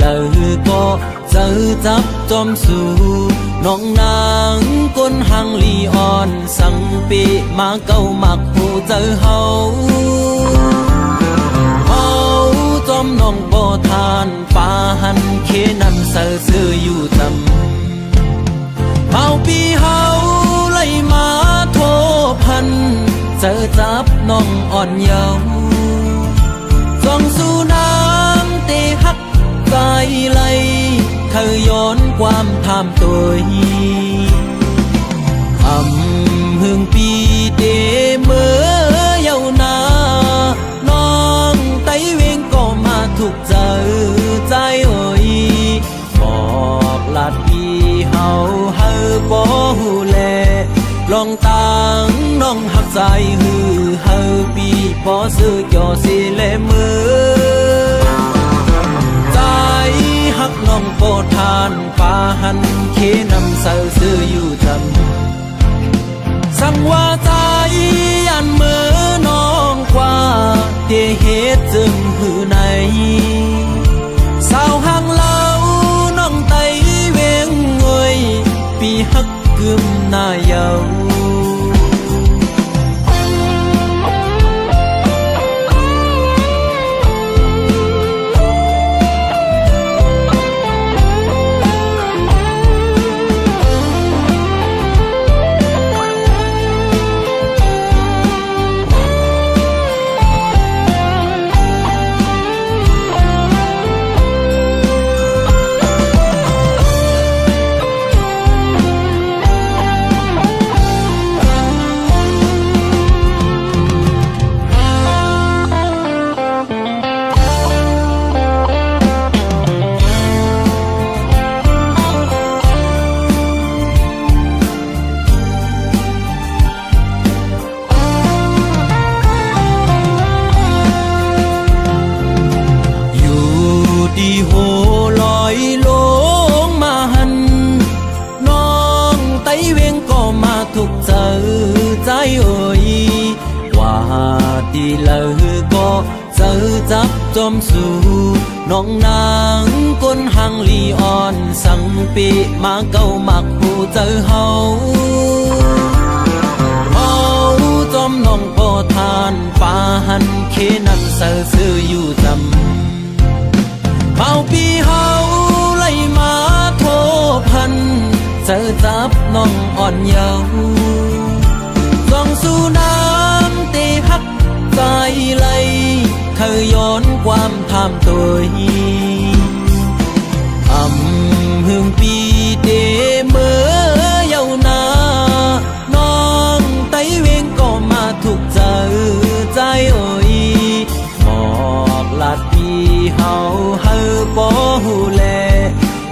lời có giờ chấp trong su nong nang con hàng li on sang pi mà câu mặc hồ giờ hậu hậu trong nong bò than pha hằn khế nằm sờ sơ yu tâm hậu pi hậu lấy má thôพันgiờ chấp nong on nhau dòng su nang tê hắcใจไหลเคยย้อนความทำตัวทำหึงปีเดเมื่อเยาวนานน้องไต้เวงก็มาถูกเจอใจเอ่ยบอกลาดพี่เฮาเฮาบ่หูแลลองตังน้องหักใจฮือเฮาปีบ่ซื้อจ่อสิเลมือฮักน้องโปทานป่าหันเคนำเสาซื้ออยู่จำสั่งว่าใจอันเมื่อน้องกว่าเตเหตุจึงหือในสาวห่างเล่าน้องไตเวงเงยปีฮักกึมหน้าเยาดีโหลอยลงมาหันน้องไต้เวงก็มาถูกเจอใจเอ่ยว่าดีเลยก็เจอจับจอมสู่น้องนางก้นหังลีอ่อนสังปีมาเก้ามักผู้เจอเฮาเฮาจอมน้องโปทานป่าหันเขนันเสือซื้ออยู่จำเมาปีเฮาไล่มาโทพันเจอจับน้องอ่อนเยาว์ส่องสู่น้ำเตฮักใจไหลเคยย้อนความทำตัวหึงปีเดเมื่อเยาวนานน้องไต้เวงก็มาถูกเจอใจเอ่ยบอกลาดพี่เฮาเฮาบ่หูแล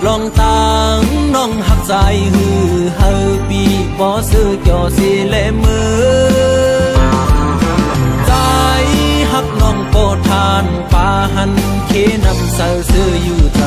ลองตังน้องหักใจฮือเฮาปีบ่ซื้อจ่อสิเลมือใจฮักน้องโปทานป่าหันเคนำเสาซื้ออยู่